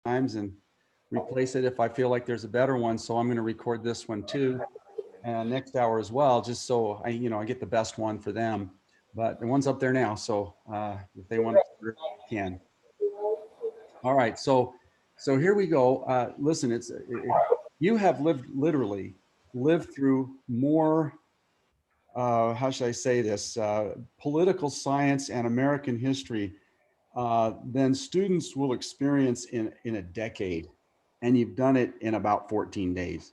times and replace it if I feel like there's a better one. So I'm going to record this one too, and next hour as well, just so I get the best one for them. But the one's up there now, so if they want to, they can. All right, so here we go. Listen, you have literally lived through more. How should I say this? Political science and American history than students will experience in a decade, and you've done it in about 14 days.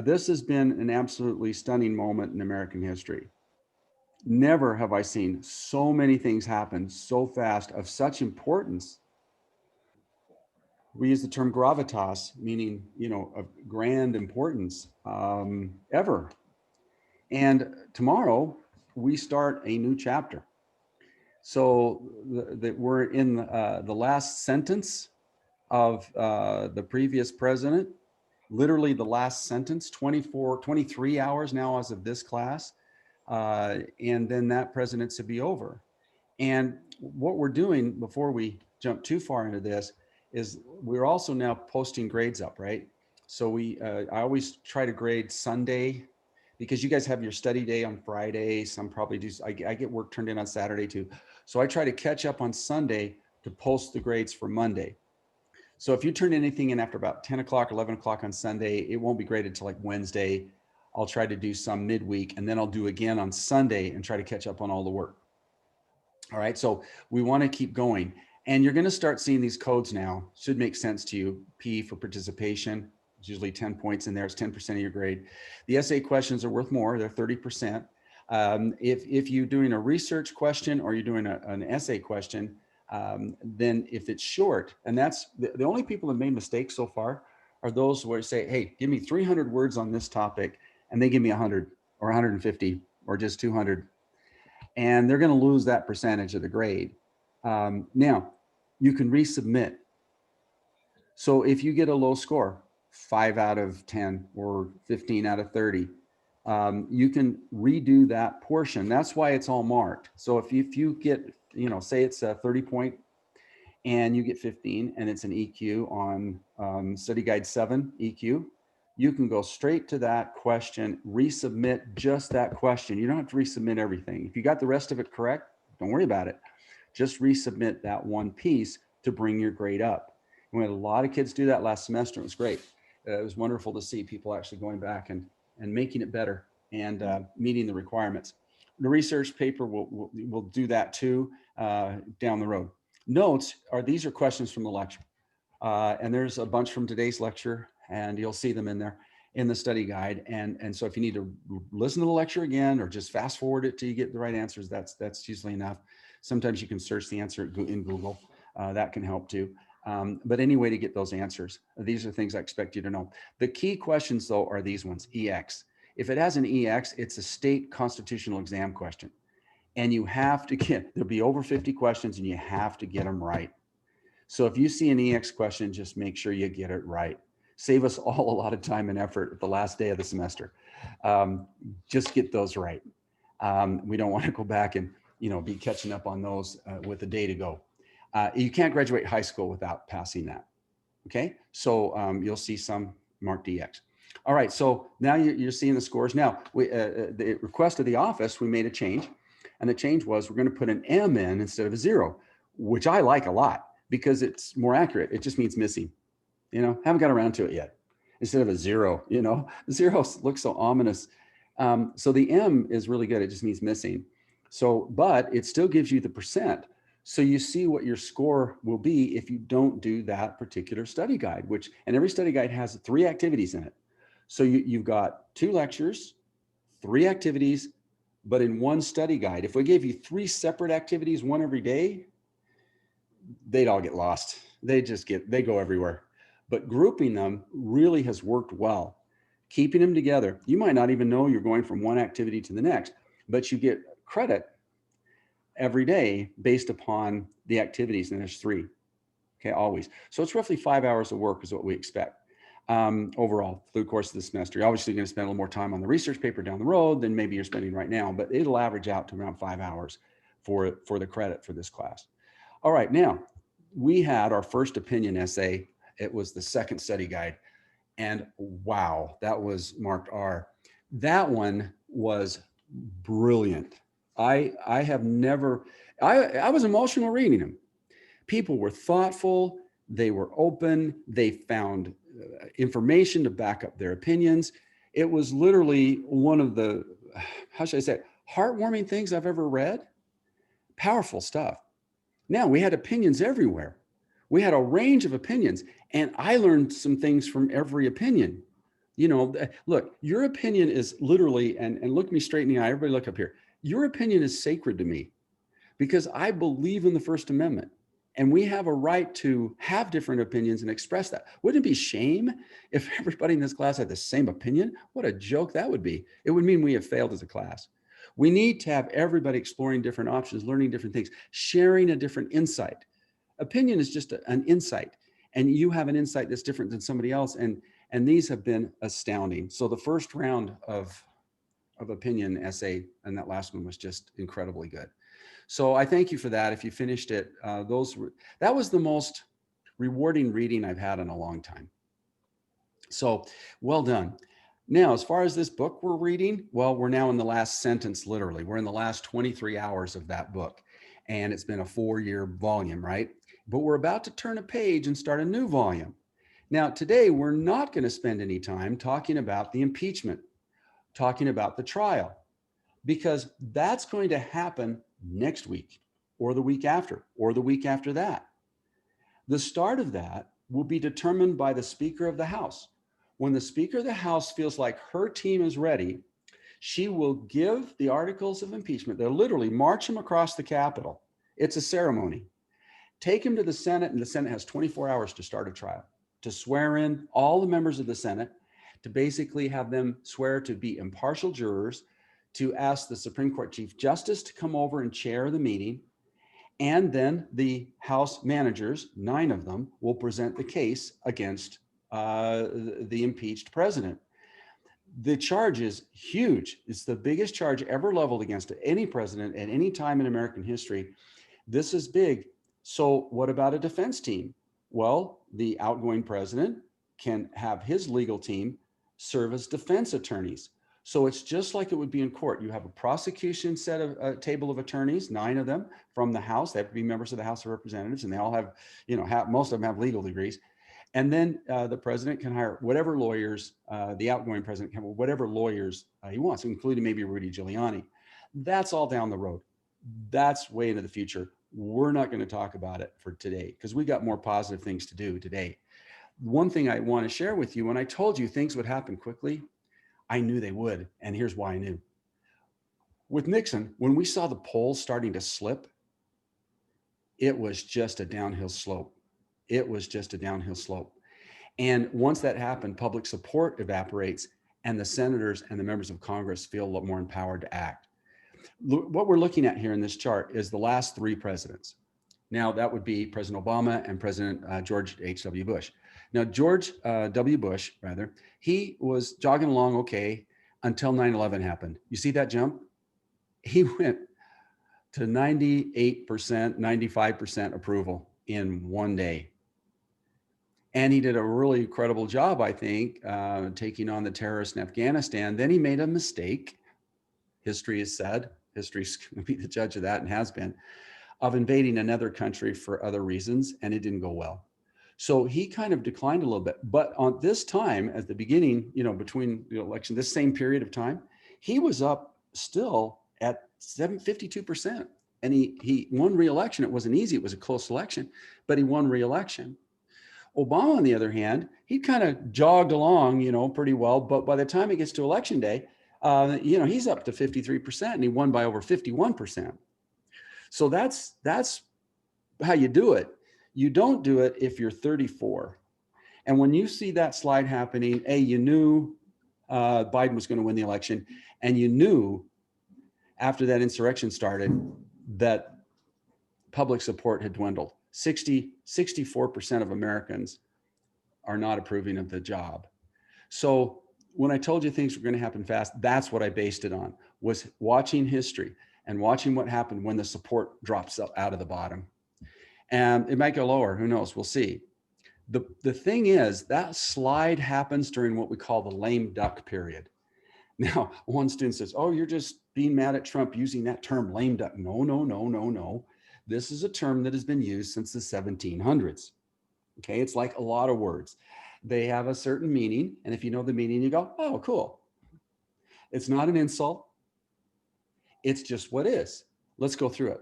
This has been an absolutely stunning moment in American history. Never have I seen so many things happen so fast of such importance. We use the term gravitas, meaning, of grand importance ever. And tomorrow we start a new chapter. So we're in the last sentence of the previous president, literally the last sentence, 23 hours now as of this class. And then that presidency to be over. And what we're doing before we jump too far into this is we're also now posting grades up, right? So I always try to grade Sunday because you guys have your study day on Friday. Some probably do. I get work turned in on Saturday too. So I try to catch up on Sunday to post the grades for Monday. So if you turn anything in after about 10 o'clock, 11 o'clock on Sunday, it won't be graded till like Wednesday. I'll try to do some midweek, and then I'll do again on Sunday and try to catch up on all the work. All right, so we want to keep going. And you're going to start seeing these codes now. Should make sense to you. P for participation. It's usually 10 points in there. It's 10% of your grade. The essay questions are worth more. They're 30%. If you're doing a research question or you're doing an essay question, then if it's short, and that's the only people that made mistakes so far are those where you say, hey, give me 300 words on this topic, and they give me 100 or 150 or just 200. And they're going to lose that percentage of the grade. Now, you can resubmit. So if you get a low score, 5 out of 10 or 15 out of 30, you can redo that portion. That's why it's all marked. So if you get, say it's a 30 point and you get 15 and it's an EQ on study guide 7 EQ, you can go straight to that question, resubmit just that question. You don't have to resubmit everything. If you got the rest of it correct, don't worry about it. Just resubmit that one piece to bring your grade up. And we had a lot of kids do that last semester. It was great. It was wonderful to see people actually going back and making it better and meeting the requirements. The research paper will do that too down the road. Notes these are questions from the lecture. And there's a bunch from today's lecture, and you'll see them in there in the study guide. And so if you need to listen to the lecture again or just fast forward it till you get the right answers, that's usually enough. Sometimes you can search the answer in Google. That can help too. But any way to get those answers, these are things I expect you to know. The key questions though are these ones, EX. If it has an EX, it's a state constitutional exam question. And you have to there'll be over 50 questions and you have to get them right. So if you see an EX question, just make sure you get it right. Save us all a lot of time and effort at the last day of the semester. Just get those right. We don't want to go back and be catching up on those with a day to go. You can't graduate high school without passing that. Okay, so you'll see some marked EX. All right, so now you're seeing the scores. Now, the request of the office, we made a change, and the change was we're going to put an M in instead of a 0, which I like a lot because it's more accurate. It just means missing. Haven't got around to it yet. Instead of a 0, the 0 looks so ominous. So the M is really good. It just means missing. So, but it still gives you the percent. So you see what your score will be if you don't do that particular study guide, and every study guide has 3 activities in it. So you've got 2 lectures, 3 activities, but in one study guide. If we gave you 3 separate activities, one every day, they'd all get lost. They go everywhere. But grouping them really has worked well. Keeping them together, you might not even know you're going from one activity to the next, but you get credit every day based upon the activities, and there's 3, okay, always. So it's roughly 5 hours of work is what we expect overall through the course of the semester. You're obviously going to spend a little more time on the research paper down the road than maybe you're spending right now, but it'll average out to around 5 hours for the credit for this class. All right, now, we had our first opinion essay. It was the second study guide. And wow, that was marked R. That one was brilliant. I have never, I was emotional reading them. People were thoughtful, they were open, they found information to back up their opinions. It was literally one of the, how should I say, heartwarming things I've ever read. Powerful stuff. Now, we had opinions everywhere. We had a range of opinions, and I learned some things from every opinion. You know, look, your opinion is literally, and look me straight in the eye, everybody look up here. Your opinion is sacred to me because I believe in the First Amendment. And we have a right to have different opinions and express that. Wouldn't it be shame if everybody in this class had the same opinion? What a joke that would be. It would mean we have failed as a class. We need to have everybody exploring different options, learning different things, sharing a different insight. Opinion is just an insight, and you have an insight that's different than somebody else. And these have been astounding. So the first round of opinion essay and that last one was just incredibly good. So I thank you for that. If you finished it, that was the most rewarding reading I've had in a long time. So well done. Now, as far as this book we're reading, well, we're now in the last sentence, literally. We're in the last 23 hours of that book. And it's been a 4-year volume, right? But we're about to turn a page and start a new volume. Now, today, we're not going to spend any time talking about the impeachment, talking about the trial, because that's going to happen next week or the week after or the week after that. The start of that will be determined by the Speaker of the House. When the Speaker of the House feels like her team is ready, she will give the articles of impeachment. They'll literally march them across the Capitol. It's a ceremony. Take him to the Senate, and the Senate has 24 hours to start a trial, to swear in all the members of the Senate, to basically have them swear to be impartial jurors, to ask the Supreme Court Chief Justice to come over and chair the meeting. And then the House managers, 9 of them, will present the case against the impeached president. The charge is huge. It's the biggest charge ever leveled against any president at any time in American history. This is big. So what about a defense team? Well, the outgoing president can have his legal team serve as defense attorneys. So it's just like it would be in court. You have a prosecution set of a table of attorneys, 9 of them from the House. They have to be members of the House of Representatives, and they all have, most of them have legal degrees. And then the president can hire whatever lawyers, the outgoing president can have whatever lawyers he wants, including maybe Rudy Giuliani. That's all down the road. That's way into the future. We're not going to talk about it for today because we got more positive things to do today. One thing I want to share with you, when I told you things would happen quickly, I knew they would. And here's why I knew. With Nixon, when we saw the polls starting to slip, it was just a downhill slope. It was just a downhill slope. And once that happened, public support evaporates and the senators and the members of Congress feel a lot more empowered to act. What we're looking at here in this chart is the last 3 presidents. Now, that would be President Obama and President George H.W. Bush. Now, George W. Bush, rather, he was jogging along okay until 9/11 happened. You see that jump? He went to 98%, 95% approval in one day. And he did a really incredible job, I think, taking on the terrorists in Afghanistan. Then he made a mistake. History has said, history's going to be the judge of that and has been, of invading another country for other reasons, and it didn't go well. So he kind of declined a little bit. But on this time, at the beginning, between the election, this same period of time, he was up still at 52%. And he won re-election. It wasn't easy. It was a close election, but he won re-election. Obama, on the other hand, he kind of jogged along, pretty well. But by the time it gets to election day, he's up to 53% and he won by over 51%. So that's how you do it. You don't do it if you're 34. And when you see that slide happening, you knew Biden was going to win the election, and you knew after that insurrection started that public support had dwindled. 64% of Americans are not approving of the job. So when I told you things were going to happen fast, that's what I based it on, was watching history and watching what happened when the support drops out of the bottom. And it might go lower, who knows, we'll see. The thing is, that slide happens during what we call the lame duck period. Now, one student says, oh, you're just being mad at Trump using that term lame duck. No, no, no, no, no. This is a term that has been used since the 1700s. Okay, it's like a lot of words. They have a certain meaning, and if you know the meaning, you go, oh, cool. It's not an insult. It's just what is. Let's go through it.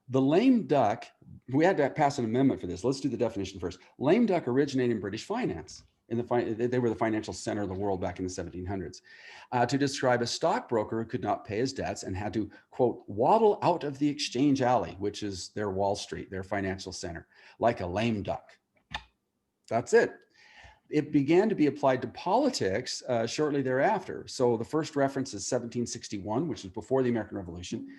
The lame duck, we had to pass an amendment for this. Let's do the definition first. Lame duck originated in British finance. They were the financial center of the world back in the 1700s, to describe a stockbroker who could not pay his debts and had to, quote, waddle out of the exchange alley, which is their Wall Street, their financial center, like a lame duck. That's it. It began to be applied to politics shortly thereafter. So the first reference is 1761, which is before the American Revolution,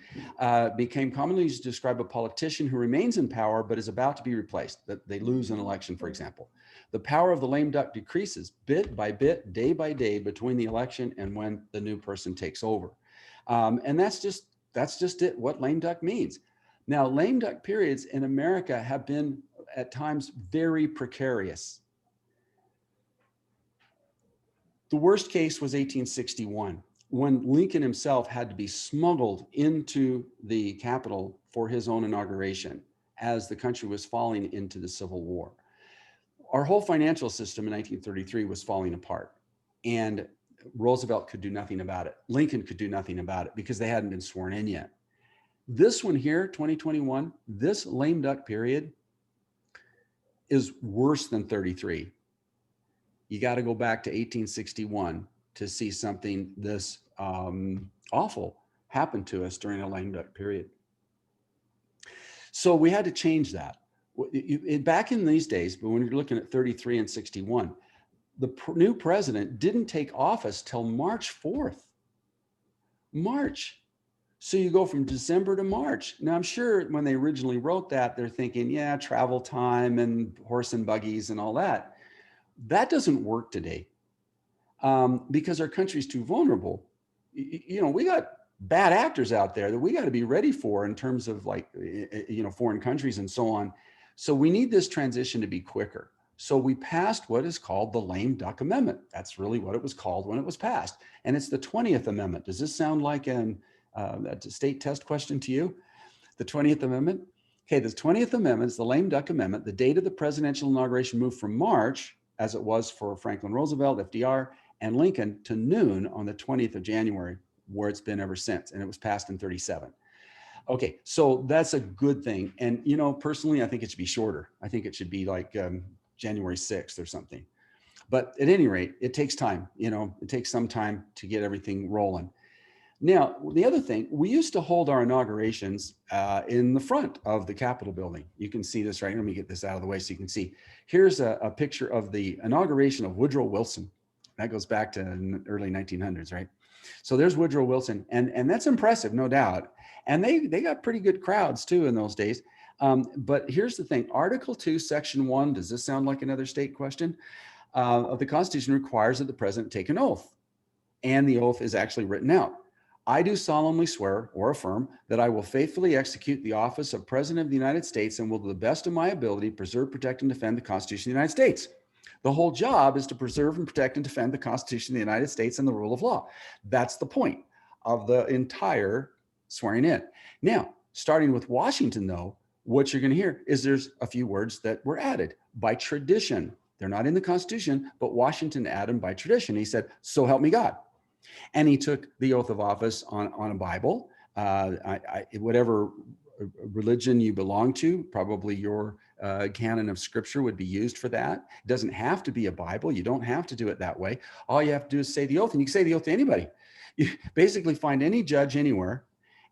became commonly used to describe a politician who remains in power but is about to be replaced, that they lose an election, for example. The power of the lame duck decreases bit by bit, day by day, between the election and when the new person takes over. And that's just it, what lame duck means. Now, lame duck periods in America have been at times very precarious. The worst case was 1861, when Lincoln himself had to be smuggled into the Capitol for his own inauguration as the country was falling into the Civil War. Our whole financial system in 1933 was falling apart, and Roosevelt could do nothing about it. Lincoln could do nothing about it because they hadn't been sworn in yet. This one here, 2021, this lame duck period is worse than 33. You got to go back to 1861 to see something this awful happen to us during a lame duck period. So we had to change that. Back in these days, but when you're looking at 33 and 61, the new president didn't take office till March 4th. March. So you go from December to March. Now, I'm sure when they originally wrote that, they're thinking, yeah, travel time and horse and buggies and all that. That doesn't work today because our country's too vulnerable. You know, we got bad actors out there that we got to be ready for in terms of, like, you know, foreign countries and so on. So we need this transition to be quicker. So we passed what is called the lame duck amendment. That's really what it was called when it was passed. And it's the 20th amendment. Does this sound like a state test question to you? The 20th amendment? Okay, the 20th amendment is the lame duck amendment. The date of the presidential inauguration moved from March, as it was for Franklin Roosevelt, FDR, and Lincoln, to noon on the 20th of January, where it's been ever since. And it was passed in 37. Okay, so that's a good thing. And, you know, personally, I think it should be shorter. I think it should be like January 6th or something. But at any rate, it takes time. You know, it takes some time to get everything rolling. Now, the other thing, we used to hold our inaugurations in the front of the Capitol building. You can see this right. Let me get this out of the way so you can see. Here's a picture of the inauguration of Woodrow Wilson. That goes back to the early 1900s, right? So there's Woodrow Wilson, and that's impressive, no doubt. And they got pretty good crowds too in those days. But here's the thing, Article 2, Section 1, does this sound like another state question? Of the Constitution requires that the president take an oath, and the oath is actually written out. I do solemnly swear or affirm that I will faithfully execute the office of President of the United States and will, to the best of my ability, preserve, protect, and defend the Constitution of the United States. The whole job is to preserve and protect and defend the Constitution of the United States and the rule of law. That's the point of the entire swearing in. Now, starting with Washington, though, what you're going to hear is there's a few words that were added by tradition. They're not in the Constitution, but Washington added them by tradition. He said, "So help me God." And he took the oath of office on a Bible. Whatever religion you belong to, probably your canon of scripture would be used for that. It doesn't have to be a Bible. You don't have to do it that way. All you have to do is say the oath, and you can say the oath to anybody. You basically find any judge anywhere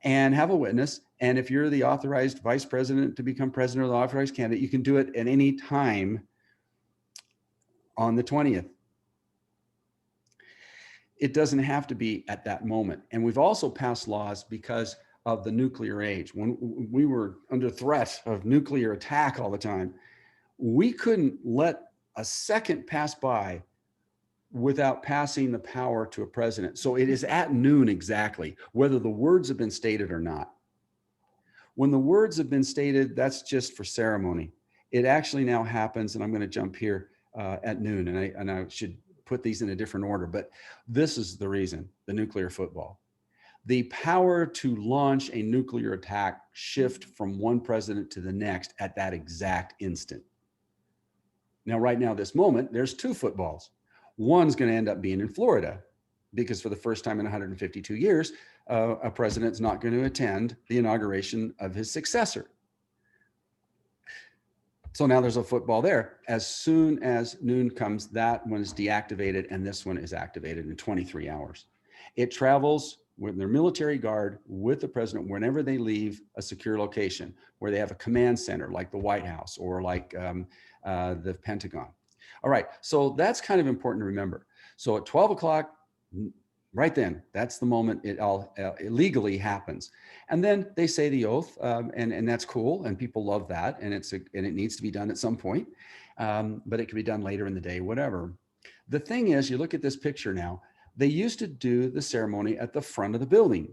and have a witness. And if you're the authorized vice president to become president or the authorized candidate, you can do it at any time on the 20th. It doesn't have to be at that moment. And we've also passed laws because of the nuclear age. When we were under threat of nuclear attack all the time, we couldn't let a second pass by without passing the power to a president. So it is at noon exactly, whether the words have been stated or not. When the words have been stated, that's just for ceremony. It actually now happens, and I'm going to jump here at noon, and I should put these in a different order, but this is the reason, the nuclear football. The power to launch a nuclear attack shift from one president to the next at that exact instant. Now, right now, this moment, there's two footballs. One's going to end up being in Florida because for the first time in 152 years, a president's not going to attend the inauguration of his successor. So now there's a football there. As soon as noon comes, that one is deactivated and this one is activated in 23 hours. It travels with their military guard with the president whenever they leave a secure location where they have a command center like the White House or like the Pentagon. All right, so that's kind of important to remember. So at 12 o'clock, right then, that's the moment it all legally happens. And then they say the oath, and that's cool, and people love that, and it needs to be done at some point, but it can be done later in the day, whatever. The thing is, you look at this picture now, they used to do the ceremony at the front of the building,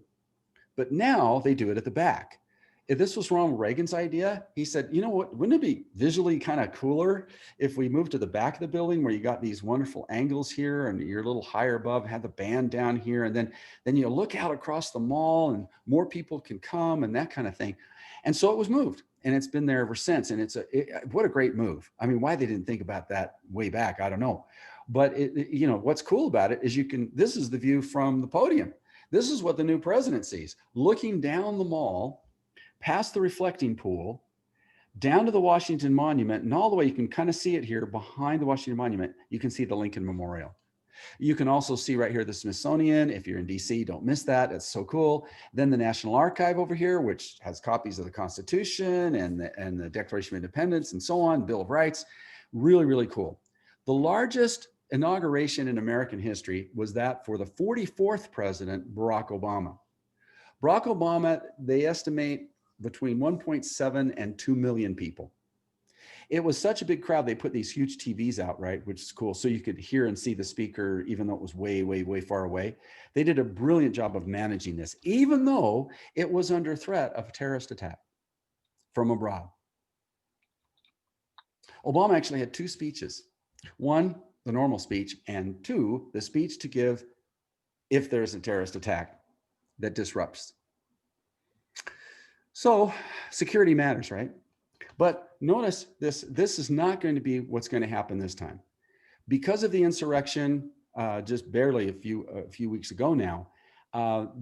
but now they do it at the back. If this was Ronald Reagan's idea, he said, you know what, wouldn't it be visually kind of cooler if we moved to the back of the building where you got these wonderful angles here and you're a little higher above, have the band down here, and then you look out across the mall and more people can come and that kind of thing. And so it was moved and it's been there ever since. And what a great move. I mean, why they didn't think about that way back, I don't know. But what's cool about it is this is the view from the podium. This is what the new president sees, looking down the mall, past the reflecting pool, down to the Washington Monument, and all the way, you can kind of see it here behind the Washington Monument, you can see the Lincoln Memorial. You can also see right here the Smithsonian. If you're in DC, don't miss that. That's so cool. Then the National Archive over here, which has copies of the Constitution and the Declaration of Independence and so on, Bill of Rights. Really, really cool. The largest inauguration in American history was that for the 44th president, Barack Obama. Barack Obama, they estimate between 1.7 and 2 million people. It was such a big crowd, they put these huge TVs out, right, which is cool. So you could hear and see the speaker, even though it was way, way, way far away. They did a brilliant job of managing this, even though it was under threat of a terrorist attack from abroad. Obama actually had two speeches. One, the normal speech, and two, the speech to give if there's a terrorist attack that disrupts. So security matters, right? But notice this is not going to be what's going to happen this time. Because of the insurrection, just barely a few weeks ago now,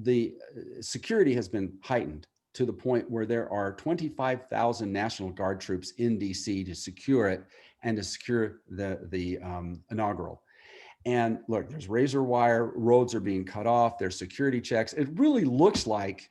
the security has been heightened to the point where there are 25,000 National Guard troops in DC to secure it and to secure the inaugural. And look, there's razor wire, roads are being cut off, there's security checks. It really looks like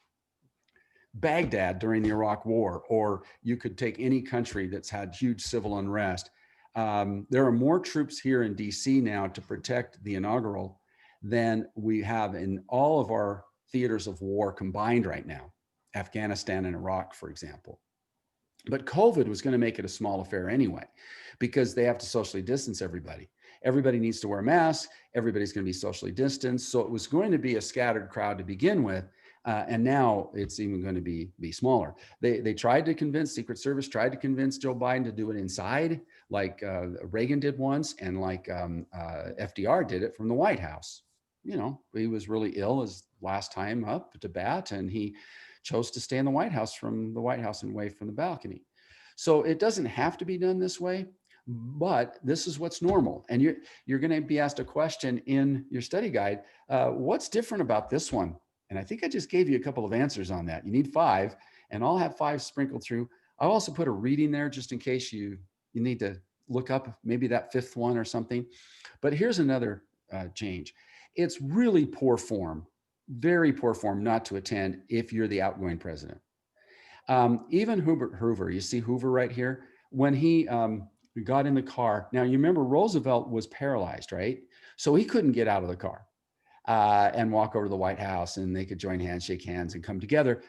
Baghdad during the Iraq War, or you could take any country that's had huge civil unrest. There are more troops here in DC now to protect the inaugural than we have in all of our theaters of war combined right now, Afghanistan and Iraq, for example. But COVID was going to make it a small affair anyway, because they have to socially distance everybody. Everybody needs to wear masks. Everybody's going to be socially distanced. So it was going to be a scattered crowd to begin with. And now it's even going to be smaller. They tried to convince, Secret Service tried to convince Joe Biden to do it inside, like Reagan did once, and like FDR did it from the White House. You know, he was really ill his last time up to bat, and he chose to stay in the White House and wave from the balcony. So it doesn't have to be done this way, but this is what's normal. And you're going to be asked a question in your study guide. What's different about this one? And I think I just gave you a couple of answers on that. You need 5, and I'll have 5 sprinkled through. I'll also put a reading there just in case you need to look up maybe that 5th one or something. But here's another change. It's really poor form, very poor form not to attend if you're the outgoing president. Even Hoover, you see Hoover right here, when he got in the car. Now, you remember Roosevelt was paralyzed, right? So he couldn't get out of the car and walk over to the White House and they could join hands, shake hands, and come together.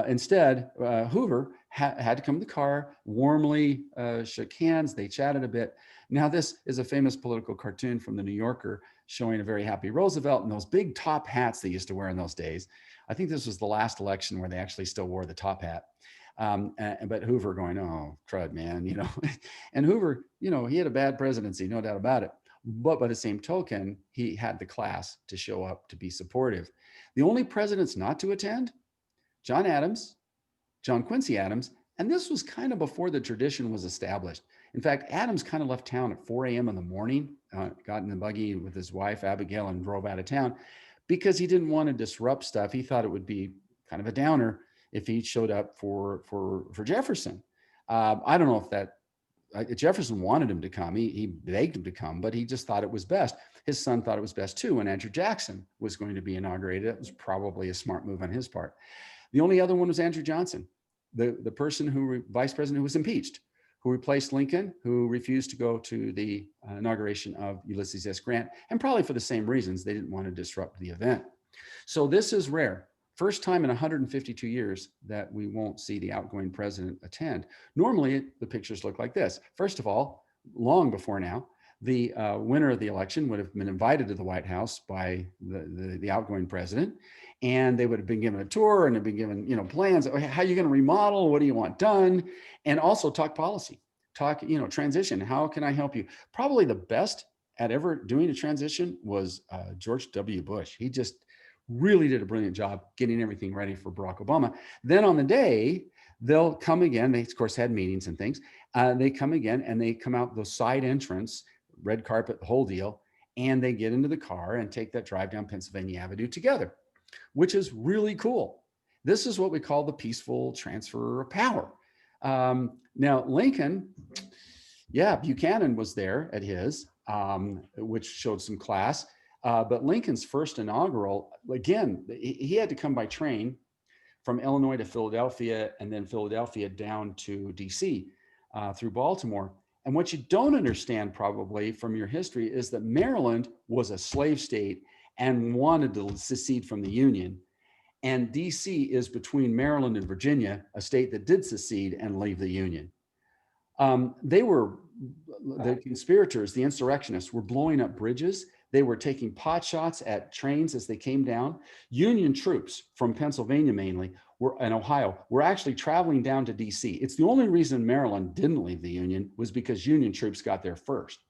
Instead, Hoover had to come to the car, warmly shook hands. They chatted a bit. Now, this is a famous political cartoon from the New Yorker showing a very happy Roosevelt and those big top hats they used to wear in those days. I think this was the last election where they actually still wore the top hat. But Hoover going, oh, crud, man, and Hoover, he had a bad presidency, no doubt about it. But by the same token, he had the class to show up to be supportive. The only presidents not to attend, John Adams, John Quincy Adams, and this was kind of before the tradition was established. In fact, Adams kind of left town at 4 a.m. in the morning, got in the buggy with his wife, Abigail, and drove out of town because he didn't want to disrupt stuff. He thought it would be kind of a downer if he showed up for Jefferson. I don't know if that Jefferson wanted him to come. He begged him to come, but he just thought it was best. His son thought it was best too. When Andrew Jackson was going to be inaugurated, it was probably a smart move on his part. The only other one was Andrew Johnson, the person vice president who was impeached, who replaced Lincoln, who refused to go to the inauguration of Ulysses S. Grant, and probably for the same reasons. They didn't want to disrupt the event. So this is rare. First time in 152 years that we won't see the outgoing president attend. Normally, the pictures look like this. First of all, long before now, the winner of the election would have been invited to the White House by the outgoing president, and they would have been given a tour and have been given plans. How are you going to remodel? What do you want done? And also talk policy, talk transition. How can I help you? Probably the best at ever doing a transition was George W. Bush. He just really did a brilliant job getting everything ready for Barack Obama. Then on the day, they'll come again. They, of course, had meetings and things. They come again and they come out the side entrance, red carpet, the whole deal, and they get into the car and take that drive down Pennsylvania Avenue together, which is really cool. This is what we call the peaceful transfer of power. Now, Lincoln, Buchanan was there at his, which showed some class. But Lincoln's first inaugural, again, he had to come by train from Illinois to Philadelphia and then Philadelphia down to DC through Baltimore. And what you don't understand probably from your history is that Maryland was a slave state and wanted to secede from the Union. And DC is between Maryland and Virginia, a state that did secede and leave the Union. The conspirators, the insurrectionists, were blowing up bridges. They were taking pot shots at trains as they came down. Union troops from Pennsylvania mainly and Ohio were actually traveling down to DC. It's the only reason Maryland didn't leave the Union was because Union troops got there first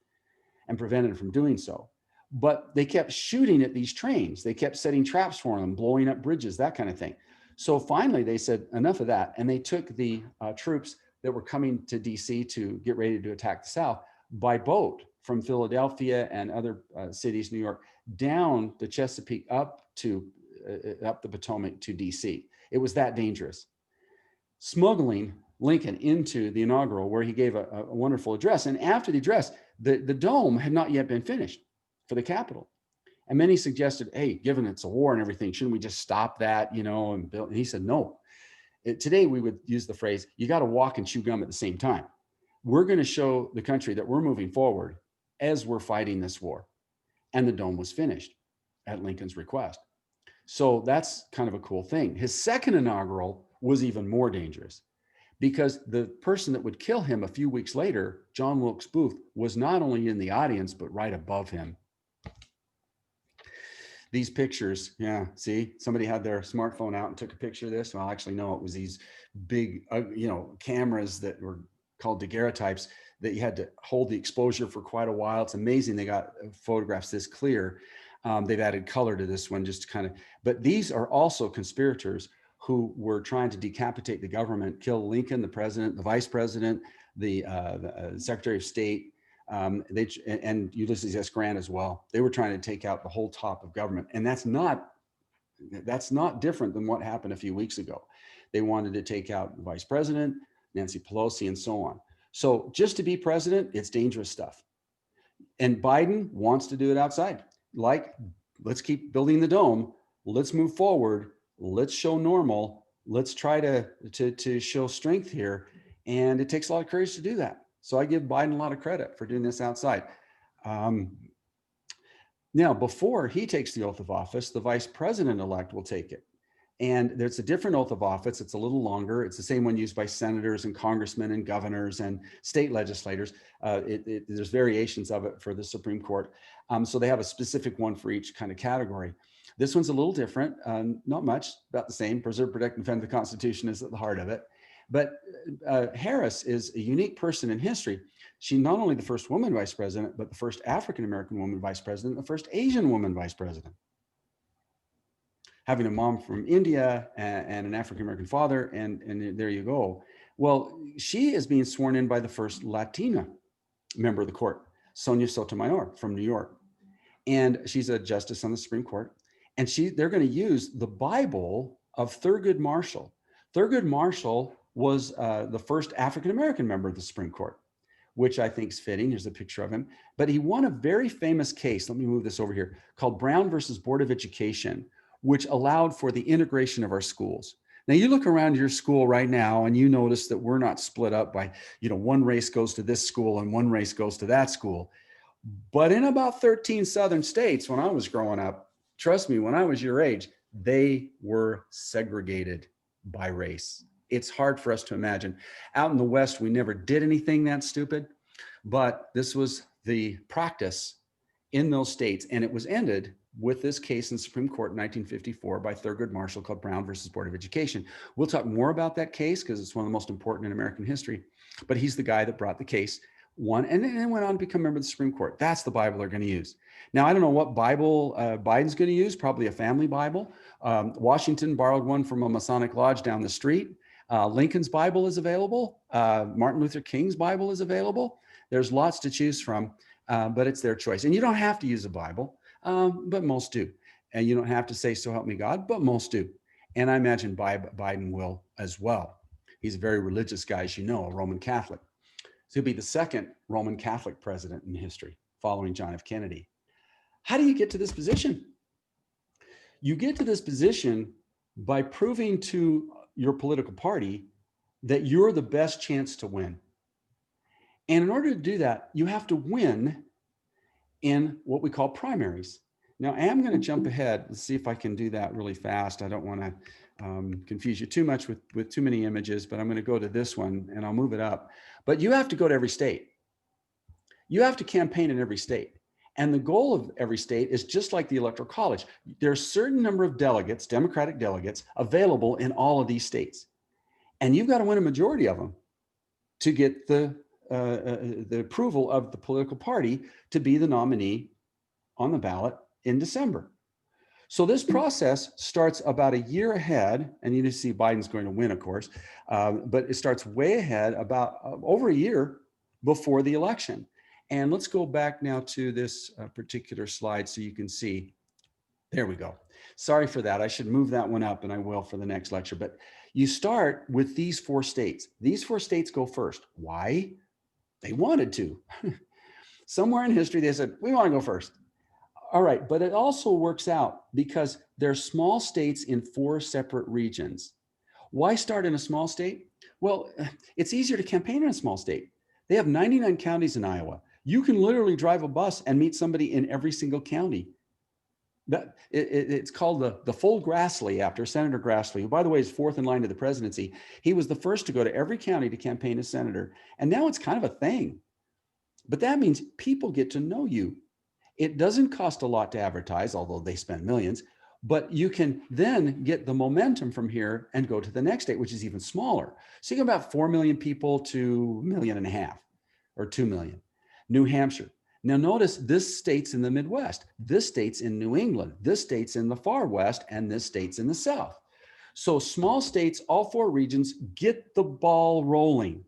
and prevented them from doing so. But they kept shooting at these trains. They kept setting traps for them, blowing up bridges, that kind of thing. So finally they said, enough of that. And they took the troops that were coming to DC to get ready to attack the South by boat from Philadelphia and other cities, New York, down the Chesapeake up the Potomac to DC. It was that dangerous. Smuggling Lincoln into the inaugural, where he gave a wonderful address. And after the address, the dome had not yet been finished for the Capitol. And many suggested, hey, given it's a war and everything, shouldn't we just stop that, and build? And he said, no. Today, we would use the phrase, you got to walk and chew gum at the same time. We're going to show the country that we're moving forward as we're fighting this war. And the dome was finished at Lincoln's request. So that's kind of a cool thing. His second inaugural was even more dangerous because the person that would kill him a few weeks later, John Wilkes Booth, was not only in the audience, but right above him. These pictures, see, somebody had their smartphone out and took a picture of this. Well, actually, no, it was these big, cameras that were called daguerreotypes that you had to hold the exposure for quite a while. It's amazing they got photographs this clear. They've added color to this one just to kind of, but these are also conspirators who were trying to decapitate the government, kill Lincoln, the president, the vice president, the Secretary of State, and Ulysses S. Grant as well. They were trying to take out the whole top of government. And that's not different than what happened a few weeks ago. They wanted to take out the vice president, Nancy Pelosi, and so on. So just to be president, it's dangerous stuff. And Biden wants to do it outside. Like, let's keep building the dome. Let's move forward. Let's show normal. Let's try to show strength here. And it takes a lot of courage to do that. So I give Biden a lot of credit for doing this outside. Now, before he takes the oath of office, the vice president-elect will take it. And there's a different oath of office. It's a little longer. It's the same one used by senators and congressmen and governors and state legislators. There's variations of it for the Supreme Court. So they have a specific one for each kind of category. This one's a little different, not much, about the same. Preserve, protect, and defend the Constitution is at the heart of it. But Harris is a unique person in history. She's not only the first woman vice president, but the first African-American woman vice president, the first Asian woman vice president. Having a mom from India and an African-American father, and there you go. Well, she is being sworn in by the first Latina member of the court, Sonia Sotomayor from New York. And she's a justice on the Supreme Court. And they're going to use the Bible of Thurgood Marshall. Thurgood Marshall was the first African-American member of the Supreme Court, which I think is fitting. Here's a picture of him. But he won a very famous case, let me move this over here, called Brown versus Board of Education, which allowed for the integration of our schools. Now you look around your school right now and you notice that we're not split up by, one race goes to this school and one race goes to that school. But in about 13 southern states when I was growing up, trust me, when I was your age, they were segregated by race. It's hard for us to imagine. Out in the West, we never did anything that stupid, but this was the practice in those states. And it was ended with this case in the Supreme Court in 1954 by Thurgood Marshall called Brown versus Board of Education. We'll talk more about that case because it's one of the most important in American history, but he's the guy that brought the case, won, and then went on to become a member of the Supreme Court. That's the Bible they're going to use. Now, I don't know what Bible Biden's going to use, probably a family Bible. Washington borrowed one from a Masonic lodge down the street. Lincoln's Bible is available. Martin Luther King's Bible is available. There's lots to choose from, but it's their choice. And you don't have to use a Bible, but most do. And you don't have to say, so help me God, but most do. And I imagine Biden will as well. He's a very religious guy, as you know, a Roman Catholic. So he'll be the second Roman Catholic president in history, following John F. Kennedy. How do you get to this position? You get to this position by proving to your political party that you're the best chance to win. And in order to do that, you have to win in what we call primaries. Now, I am going to jump ahead. Let's see if I can do that really fast. I don't want to confuse you too much with too many images, but I'm going to go to this one and I'll move it up. But you have to go to every state. You have to campaign in every state. And the goal of every state is just like the Electoral College. There's a certain number of delegates, Democratic delegates, available in all of these states. And you've got to win a majority of them to get the approval of the political party to be the nominee on the ballot in December. So this process starts about a year ahead, and you see Biden's going to win, of course, but it starts way ahead, about over a year before the election. And let's go back now to this particular slide so you can see. There we go. Sorry for that. I should move that one up, and I will for the next lecture. But you start with these 4 states. These 4 states go first. Why? They wanted to. Somewhere in history, they said, we want to go first. All right, but it also works out because they're small states in 4 separate regions. Why start in a small state? Well, it's easier to campaign in a small state. They have 99 counties in Iowa. You can literally drive a bus and meet somebody in every single county. It's called the full Grassley, after Senator Grassley, who, by the way, is 4th in line to the presidency. He was the first to go to every county to campaign as senator. And now it's kind of a thing. But that means people get to know you. It doesn't cost a lot to advertise, although they spend millions, but you can then get the momentum from here and go to the next state, which is even smaller. So you get about 4 million people to 1.5 million or 2 million. New Hampshire. Now notice this state's in the Midwest, this state's in New England, this state's in the far West, and this state's in the South. So small states, all 4 regions, get the ball rolling.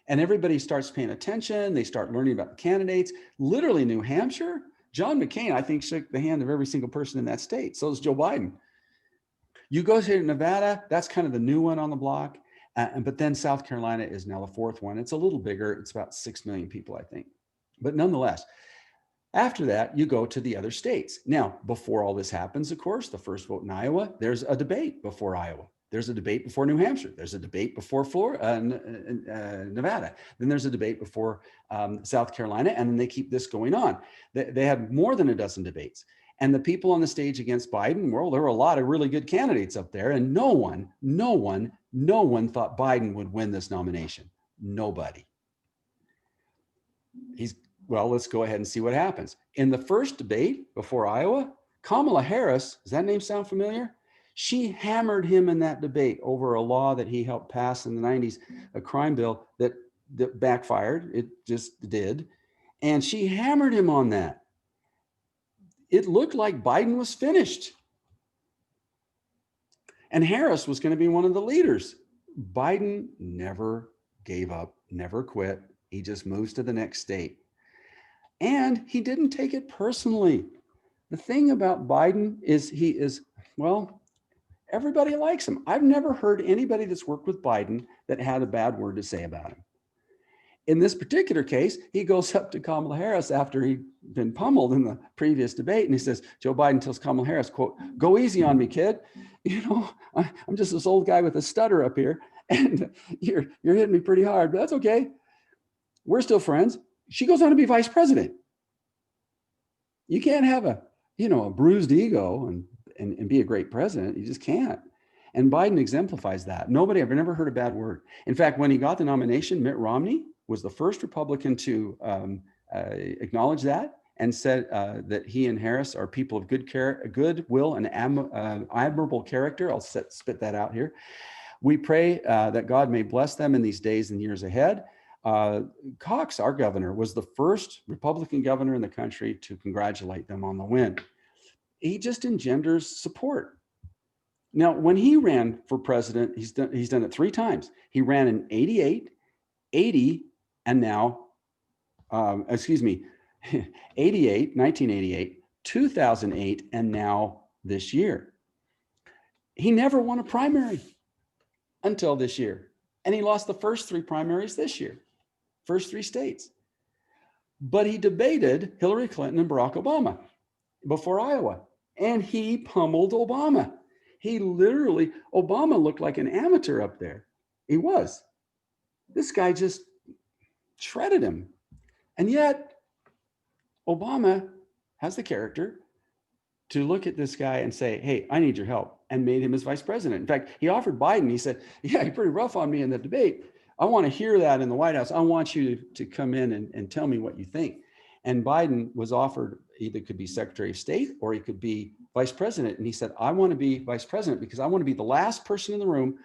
And everybody starts paying attention. They start learning about the candidates. Literally New Hampshire, John McCain, I think, shook the hand of every single person in that state. So does Joe Biden. You go to Nevada, that's kind of the new one on the block. But then South Carolina is now the 4th one. It's a little bigger. It's about 6 million people, I think. But nonetheless, after that, you go to the other states. Now, before all this happens, of course, the first vote in Iowa, there's a debate before Iowa. There's a debate before New Hampshire. There's a debate before Nevada. Then there's a debate before South Carolina, and then they keep this going on. They had more than a dozen debates. And the people on the stage against Biden, well, there were a lot of really good candidates up there, and no one thought Biden would win this nomination. Nobody. Well, let's go ahead and see what happens. In the first debate before Iowa, Kamala Harris, does that name sound familiar? She hammered him in that debate over a law that he helped pass in the 90s, a crime bill that backfired. It just did. And she hammered him on that. It looked like Biden was finished. And Harris was going to be one of the leaders. Biden never gave up, never quit. He just moves to the next state. And he didn't take it personally. The thing about Biden is he is, well, everybody likes him. I've never heard anybody that's worked with Biden that had a bad word to say about him. In this particular case, he goes up to Kamala Harris after he'd been pummeled in the previous debate, and he says, Joe Biden tells Kamala Harris, quote, "Go easy on me, kid. You know, I'm just this old guy with a stutter up here, and you're hitting me pretty hard, but that's okay. We're still friends." She goes on to be vice president. You can't have a bruised ego and be a great president. You just can't. And Biden exemplifies that. I've never heard a bad word. In fact, when he got the nomination, Mitt Romney was the first Republican to acknowledge that and said that he and Harris are people of goodwill and admirable character. I'll spit that out here. We pray that God may bless them in these days and years ahead. Cox, our governor, was the first Republican governor in the country to congratulate them on the win. He just engenders support. Now, when he ran for president, he's done it 3 times. He ran in 88, 80, and now, 1988, 2008, and now this year. He never won a primary until this year. And he lost the first 3 primaries this year, first 3 states. But he debated Hillary Clinton and Barack Obama before Iowa, and he pummeled Obama. Obama looked like an amateur up there. He was. This guy just shredded him. And yet, Obama has the character to look at this guy and say, "Hey, I need your help," and made him his vice president. In fact, he offered Biden, he said, "Yeah, you're pretty rough on me in the debate. I want to hear that in the White House. I want you to come in and tell me what you think." And Biden was offered either could be Secretary of State or he could be vice president. And he said, "I want to be vice president because I want to be the last person in the room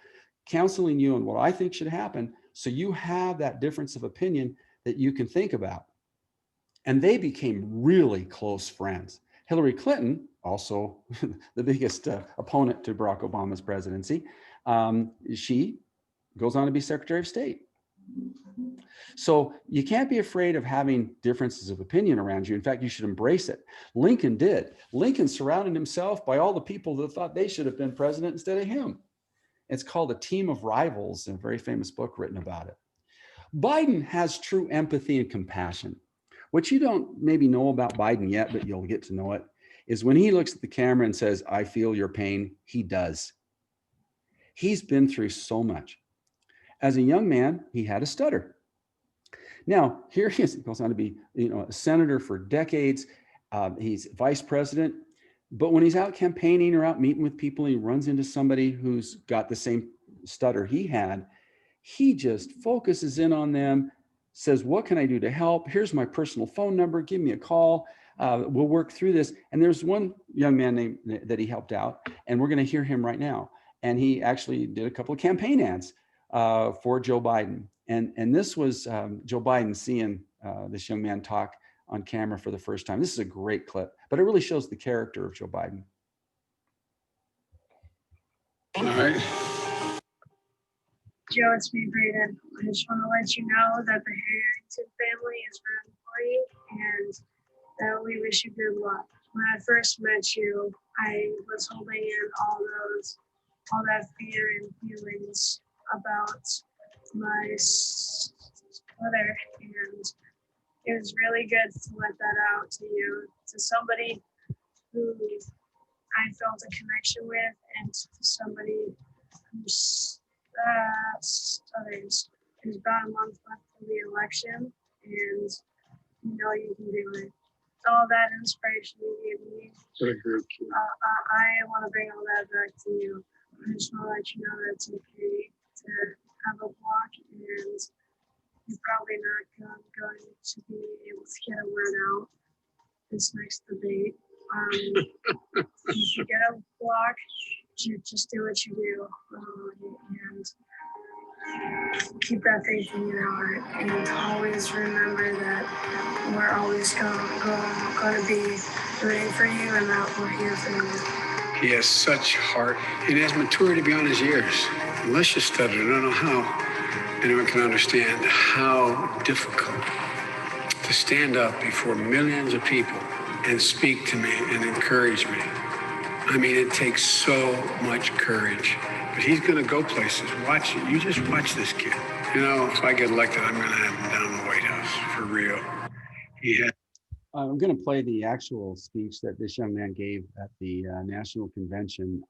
counseling you on what I think should happen. So you have that difference of opinion that you can think about." And they became really close friends. Hillary Clinton, also the biggest opponent to Barack Obama's presidency, she goes on to be Secretary of State. So you can't be afraid of having differences of opinion around you. In fact, you should embrace it. Lincoln did. Lincoln surrounded himself by all the people that thought they should have been president instead of him. It's called A Team of Rivals, a very famous book written about it. Biden has true empathy and compassion. What you don't maybe know about Biden yet, but you'll get to know it, is when he looks at the camera and says, "I feel your pain," he does. He's been through so much. As a young man, he had a stutter. Now, here he is, he goes on to be a senator for decades. He's vice president. But when he's out campaigning or out meeting with people, he runs into somebody who's got the same stutter he had. He just focuses in on them, says, "What can I do to help? Here's my personal phone number. Give me a call. We'll work through this." And there's one young man that he helped out, and we're going to hear him right now. And he actually did a couple of campaign ads for Joe Biden. And this was Joe Biden seeing this young man talk on camera for the first time. This is a great clip, but it really shows the character of Joe Biden. All right. Joe, it's me, Brayden. I just want to let you know that the Harrington family is rooting for you and that we wish you good luck. When I first met you, I was holding in all that fear and feelings about my stutter, and it was really good to let that out to you, to somebody who I felt a connection with, and to somebody who's stutters. There's about a month left for the election, and you know you can do it. All that inspiration you gave me, I want to bring all that back to you. I just want to let you know that it's okay to have a block, and you're probably not going to be able to get a word out this next debate. If you get a block, just do what you do, and keep that faith in your heart, and always remember that we're always going to be rooting for you, and that we're here for you. He has such heart and has maturity beyond his years. Unless you study, I don't know how anyone can understand how difficult to stand up before millions of people and speak to me and encourage me. I mean, it takes so much courage. But he's going to go places. Watch it. You just watch this kid. You know, if I get elected, I'm going to have him down the White House for real. He has. I'm going to play the actual speech that this young man gave at the national convention.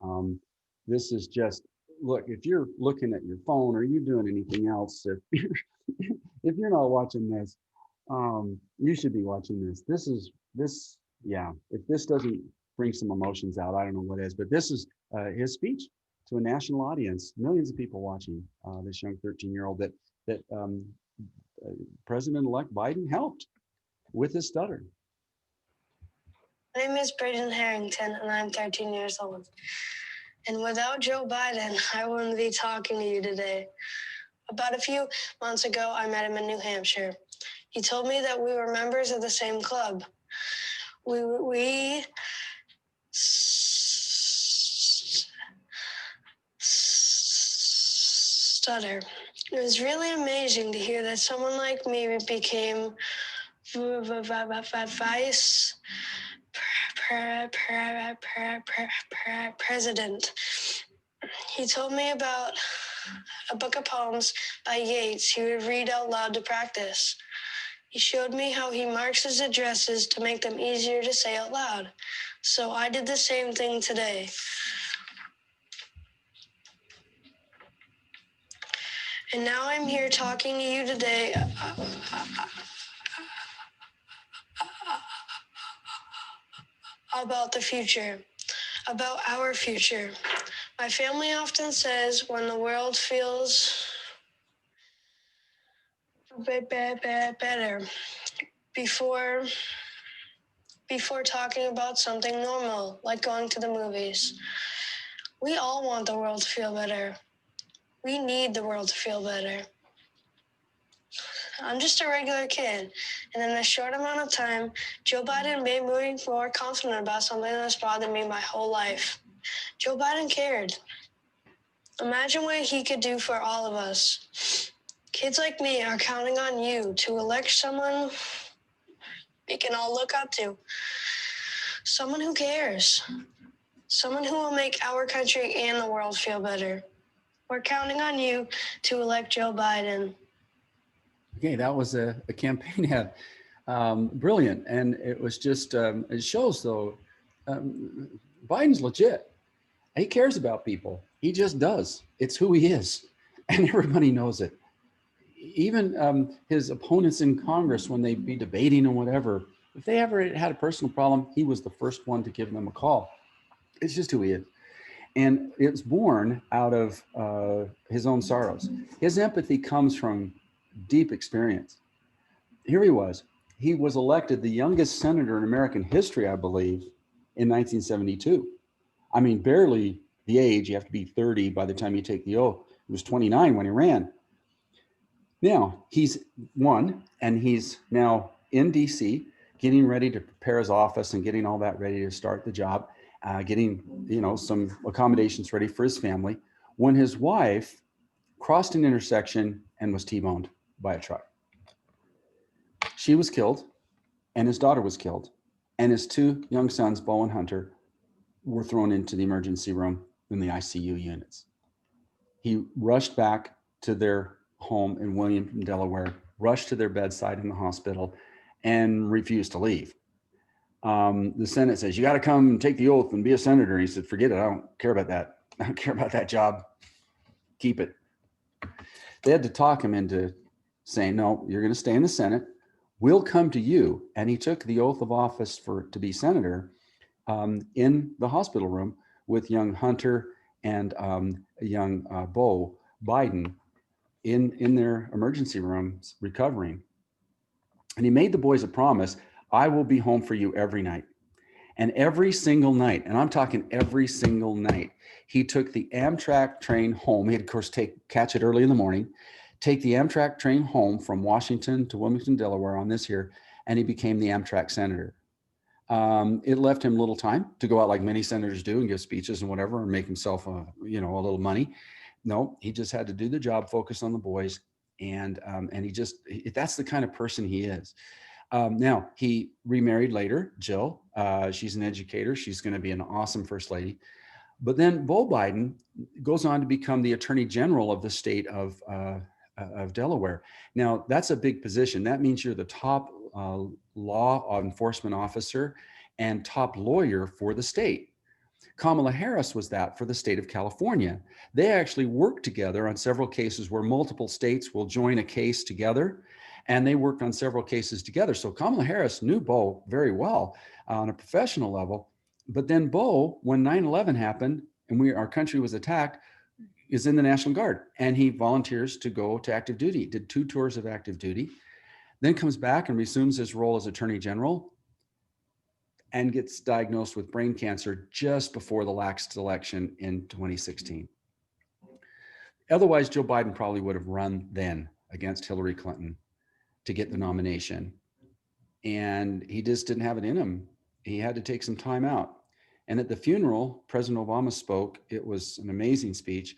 This is just, look, if you're looking at your phone or you're doing anything else, if you're not watching this, you should be watching this. Yeah, if this doesn't bring some emotions out, I don't know what is, but this is his speech to a national audience, millions of people watching this young 13-year-old that President-elect Biden helped with his stutter. My name is Braden Harrington, and I'm 13 years old. And without Joe Biden, I wouldn't be talking to you today. About a few months ago, I met him in New Hampshire. He told me that we were members of the same club. We stutter. It was really amazing to hear that someone like me became vice president. He told me about a book of poems by Yeats he would read out loud to practice. He showed me how he marks his addresses to make them easier to say out loud. So I did the same thing today. And now I'm here talking to you today about the future, about our future. My family often says when the world feels better before talking about something normal, like going to the movies. We all want the world to feel better. We need the world to feel better. I'm just a regular kid, and in a short amount of time, Joe Biden made me more confident about something that's bothered me my whole life. Joe Biden cared. Imagine what he could do for all of us. Kids like me are counting on you to elect someone we can all look up to. Someone who cares. Someone who will make our country and the world feel better. We're counting on you to elect Joe Biden. Okay, that was a campaign ad. Brilliant. And it was just, it shows though, Biden's legit. He cares about people. He just does. It's who he is. And everybody knows it. Even his opponents in Congress, when they'd be debating or whatever, if they ever had a personal problem, he was the first one to give them a call. It's just who he is. And it's born out of his own sorrows. His empathy comes from deep experience. Here he was. He was elected the youngest senator in American history, I believe, in 1972. I mean, barely the age. You have to be 30 by the time you take the oath. He was 29 when he ran. Now, he's won, and he's now in DC, getting ready to prepare his office and getting all that ready to start the job, getting, some accommodations ready for his family, when his wife crossed an intersection and was T-boned by a truck. She was killed, and his daughter was killed, and his two young sons, Bo and Hunter, were thrown into the emergency room in the ICU units. He rushed back to their home in Wilmington, Delaware, rushed to their bedside in the hospital, and refused to leave. The Senate says, you got to come and take the oath and be a senator. And he said, forget it. I don't care about that. I don't care about that job. Keep it. They had to talk him into saying, no, you're going to stay in the Senate. We'll come to you. And he took the oath of office to be senator in the hospital room with young Hunter and young Bo Biden in their emergency rooms recovering. And he made the boys a promise, I will be home for you every night. And every single night, and I'm talking every single night, he took the Amtrak train home. He'd, of course, catch it early in the morning, take the Amtrak train home from Washington to Wilmington, Delaware on this here, and he became the Amtrak senator. It left him little time to go out like many senators do and give speeches and whatever and make himself, a little money. No, he just had to do the job, focus on the boys, and that's the kind of person he is. Now, he remarried later, Jill. She's an educator. She's going to be an awesome first lady. But then Beau Biden goes on to become the attorney general of the state of Delaware. Now, that's a big position. That means you're the top law enforcement officer and top lawyer for the state. Kamala Harris was that for the state of California. They actually worked together on several cases where multiple states will join a case together, and they worked on several cases together. So Kamala Harris knew Beau very well on a professional level. But then Beau, when 9/11 happened and our country was attacked, is in the National Guard, and he volunteers to go to active duty, did 2 tours of active duty, then comes back and resumes his role as attorney general and gets diagnosed with brain cancer just before the last election in 2016. Otherwise, Joe Biden probably would have run then against Hillary Clinton to get the nomination. And he just didn't have it in him. He had to take some time out. And at the funeral, President Obama spoke. It was an amazing speech.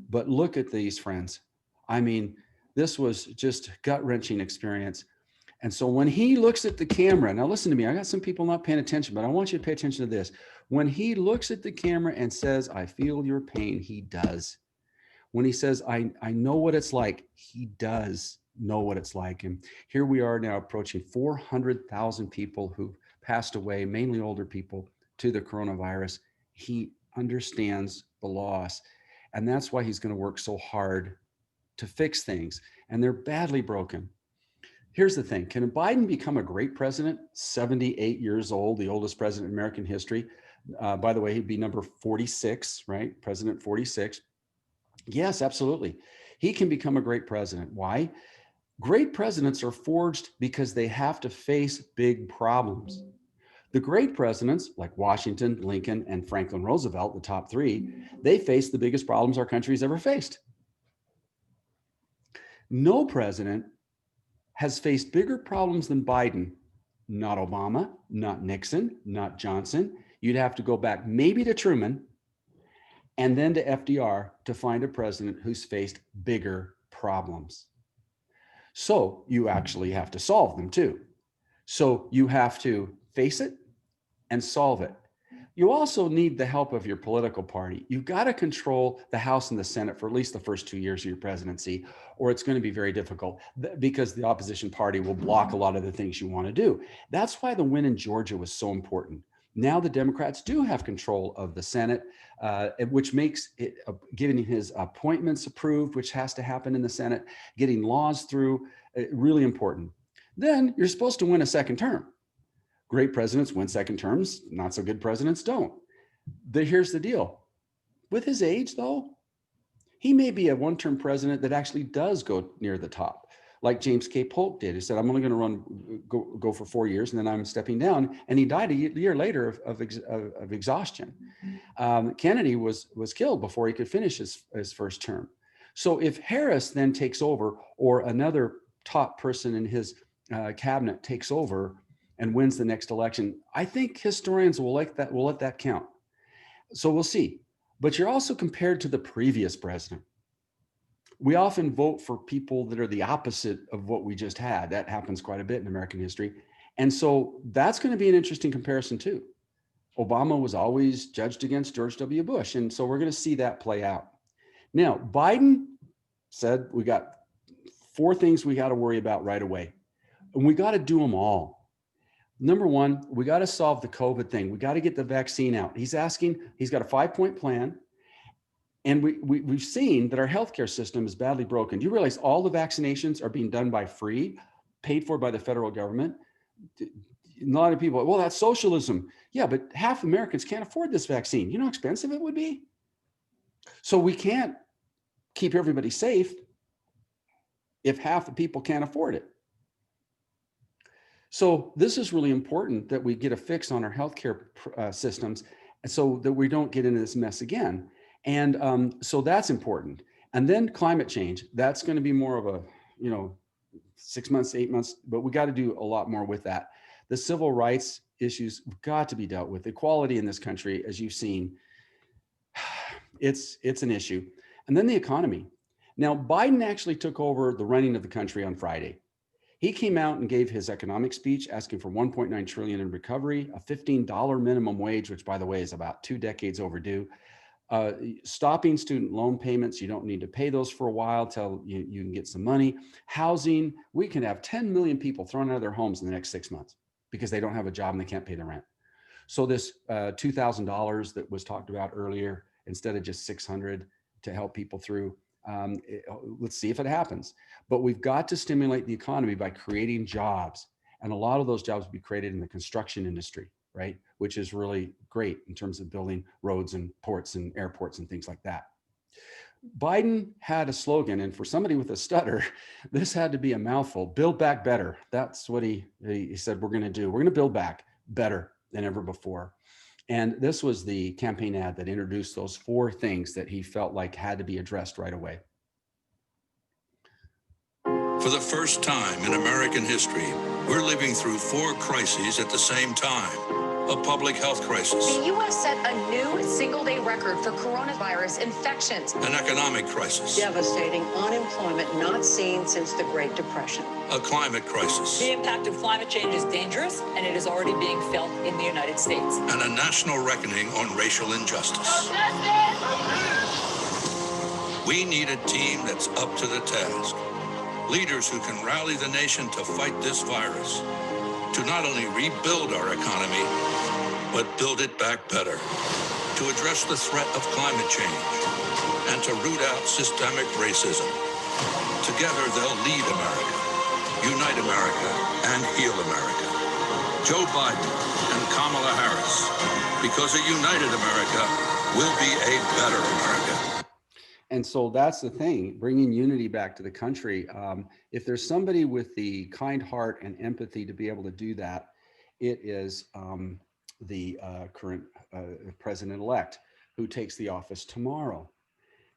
But look at these, friends. I mean, this was just gut-wrenching experience. And so when he looks at the camera, now listen to me, I got some people not paying attention, but I want you to pay attention to this. When he looks at the camera and says, "I feel your pain," he does. When he says, I know what it's like, he does know what it's like. And here we are now approaching 400,000 people who've passed away, mainly older people, to the coronavirus. He understands the loss. And that's why he's going to work so hard to fix things. And they're badly broken. Here's the thing. Can Biden become a great president? 78 years old, the oldest president in American history. By the way, he'd be number 46, right? President 46. Yes, absolutely. He can become a great president. Why? Great presidents are forged because they have to face big problems. The great presidents, like Washington, Lincoln, and Franklin Roosevelt, the top 3, they faced the biggest problems our country's ever faced. No president has faced bigger problems than Biden. Not Obama, not Nixon, not Johnson. You'd have to go back maybe to Truman and then to FDR to find a president who's faced bigger problems. So you actually have to solve them too. So you have to face it and solve it. You also need the help of your political party. You've got to control the House and the Senate for at least the first 2 years of your presidency, or it's going to be very difficult because the opposition party will block a lot of the things you want to do. That's why the win in Georgia was so important. Now the Democrats do have control of the Senate, which makes it getting his appointments approved, which has to happen in the Senate, getting laws through, really important. Then you're supposed to win a second term. Great presidents win second terms, not so good presidents don't. Here's the deal. With his age, though, he may be a one-term president that actually does go near the top, like James K. Polk did. He said, "I'm only going to go for 4 years, and then I'm stepping down." And he died a year later of exhaustion. Kennedy was killed before he could finish his first term. So if Harris then takes over, or another top person in his cabinet takes over and wins the next election, I think historians will let that count. So we'll see. But you're also compared to the previous president. We often vote for people that are the opposite of what we just had. That happens quite a bit in American history. And so that's going to be an interesting comparison too. Obama was always judged against George W. Bush. And so we're going to see that play out. Now, Biden said we got 4 things we got to worry about right away. And we got to do them all. Number 1, we got to solve the COVID thing. We got to get the vaccine out. He's got a 5-point plan. And we've seen that our healthcare system is badly broken. Do you realize all the vaccinations are being done by free, paid for by the federal government? A lot of people, well, that's socialism. Yeah, but half Americans can't afford this vaccine. You know how expensive it would be? So we can't keep everybody safe if half the people can't afford it. So this is really important that we get a fix on our healthcare systems so that we don't get into this mess again. And so that's important. And then climate change, that's going to be more of a, 6 months, 8 months, but we got to do a lot more with that. The civil rights issues have got to be dealt with. Equality in this country, as you've seen, it's an issue. And then the economy. Now, Biden actually took over the running of the country on Friday. He came out and gave his economic speech asking for 1.9 trillion in recovery, a $15 minimum wage, which by the way is about 2 decades overdue, stopping student loan payments. You don't need to pay those for a while till you can get some money. Housing, we can have 10 million people thrown out of their homes in the next 6 months because they don't have a job and they can't pay the rent. So this $2,000 that was talked about earlier, instead of just 600 to help people through, let's see if it happens. But we've got to stimulate the economy by creating jobs. And a lot of those jobs will be created in the construction industry, right? Which is really great in terms of building roads and ports and airports and things like that. Biden had a slogan, and for somebody with a stutter, this had to be a mouthful: build back better. That's what he said we're going to do. We're going to build back better than ever before. And this was the campaign ad that introduced those 4 things that he felt like had to be addressed right away. For the first time in American history, we're living through 4 crises at the same time. A public health crisis. The U.S. set a new single-day record for coronavirus infections. An economic crisis. Devastating unemployment not seen since the Great Depression. A climate crisis. The impact of climate change is dangerous, and it is already being felt in the United States. And a national reckoning on racial injustice. We need a team that's up to the task. Leaders who can rally the nation to fight this virus. To not only rebuild our economy, but build it back better. To address the threat of climate change and to root out systemic racism. Together, they'll lead America, unite America, and heal America. Joe Biden and Kamala Harris, because a united America will be a better America. And so that's the thing, bringing unity back to the country. If there's somebody with the kind heart and empathy to be able to do that, it is the current president-elect who takes the office tomorrow.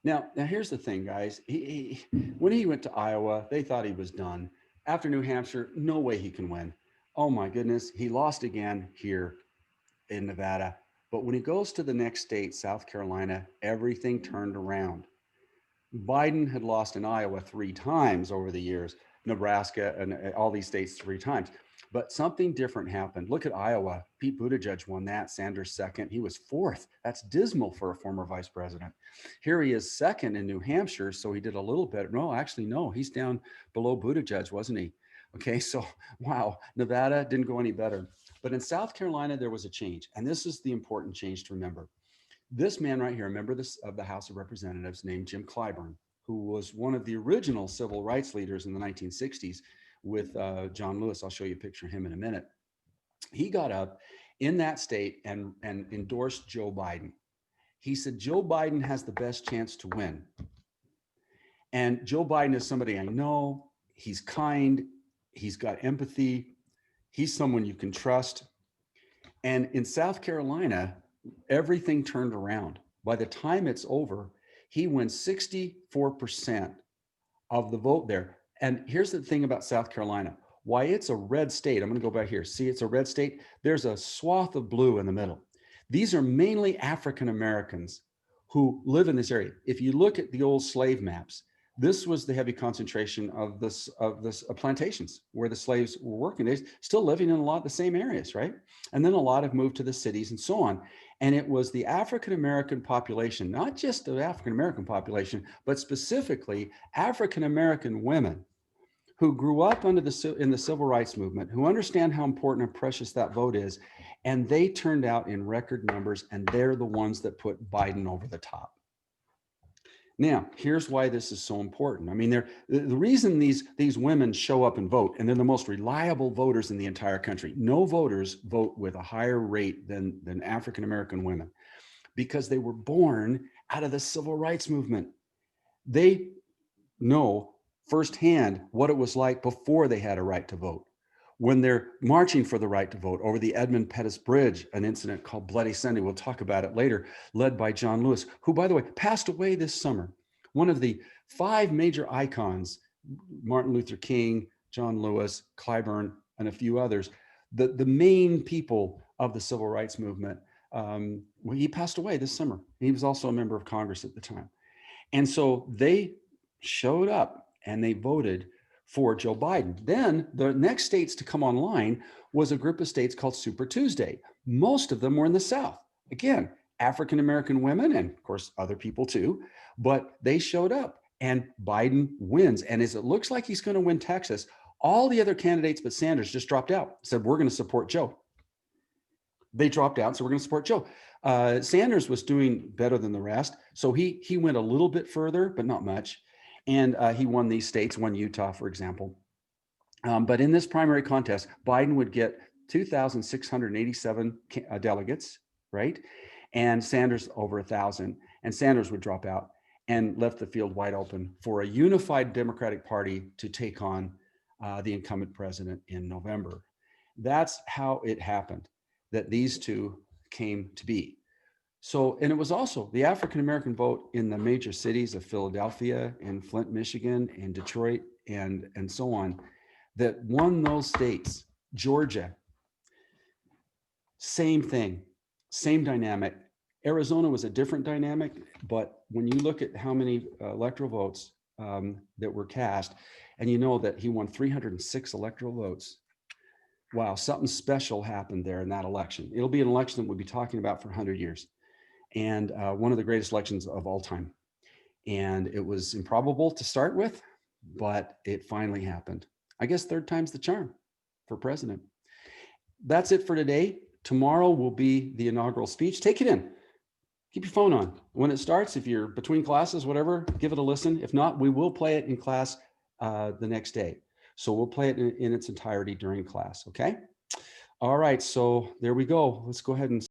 Now here's the thing, guys. When he went to Iowa, they thought he was done. After New Hampshire, no way he can win. Oh my goodness, he lost again here in Nevada. But when he goes to the next state, South Carolina, everything turned around. Biden had lost in Iowa 3 times over the years, Nebraska and all these states 3 times. But something different happened. Look at Iowa. Pete Buttigieg won that, Sanders second. He was 4th. That's dismal for a former vice president. Here he is 2nd in New Hampshire, so he did a little better. No, actually, no, he's down below Buttigieg, wasn't he? Okay, so wow, Nevada didn't go any better. But in South Carolina, there was a change. And this is the important change to remember. This man right here, a member of the House of Representatives named Jim Clyburn, who was one of the original civil rights leaders in the 1960s with John Lewis. I'll show you a picture of him in a minute. He got up in that state and endorsed Joe Biden. He said, Joe Biden has the best chance to win. And Joe Biden is somebody I know. He's kind. He's got empathy. He's someone you can trust. And in South Carolina, everything turned around. By the time it's over, he wins 64% of the vote there. And here's the thing about South Carolina. Why it's a red state, I'm going to go back here. See, it's a red state. There's a swath of blue in the middle. These are mainly African Americans who live in this area. If you look at the old slave maps, this was the heavy concentration of plantations where the slaves were working. They're still living in a lot of the same areas, right? And then a lot have moved to the cities and so on. And it was the African-American population, not just the African-American population, but specifically African-American women who grew up in the civil rights movement, who understand how important and precious that vote is. And they turned out in record numbers, and they're the ones that put Biden over the top. Now, here's why this is so important. I mean, the reason these women show up and vote, and they're the most reliable voters in the entire country. No voters vote with a higher rate than African-American women because they were born out of the civil rights movement. They know firsthand what it was like before they had a right to vote, when they're marching for the right to vote over the Edmund Pettus Bridge, an incident called Bloody Sunday, we'll talk about it later, led by John Lewis, who, by the way, passed away this summer. One of the 5 major icons, Martin Luther King, John Lewis, Clyburn, and a few others, the main people of the civil rights movement, well, he passed away this summer. He was also a member of Congress at the time. And so they showed up and they voted for Joe Biden. Then the next states to come online was a group of states called Super Tuesday. Most of them were in the South. Again, African-American women and of course other people too, but they showed up and Biden wins. And as it looks like he's going to win Texas, all the other candidates but Sanders just dropped out, said, we're going to support Joe. They dropped out, so we're going to support Joe. Sanders was doing better than the rest, so he went a little bit further, but not much. And he won these states, won Utah, for example. But in this primary contest, Biden would get 2,687 delegates, right? And Sanders over 1,000. And Sanders would drop out and left the field wide open for a unified Democratic Party to take on the incumbent president in November. That's how it happened, that these two came to be. So, and it was also the African-American vote in the major cities of Philadelphia and Flint, Michigan, and Detroit, and so on, that won those states. Georgia, same thing, same dynamic. Arizona was a different dynamic, but when you look at how many electoral votes that were cast, and you know that he won 306 electoral votes, wow, something special happened there in that election. It'll be an election that we'll be talking about for 100 years. And one of the greatest elections of all time. And it was improbable to start with, but it finally happened. I guess third time's the charm for president. That's it for today. Tomorrow will be the inaugural speech. Take it in. Keep your phone on. When it starts, if you're between classes, whatever, give it a listen. If not, we will play it in class the next day. So we'll play it in its entirety during class, okay? All right, so there we go. Let's go ahead and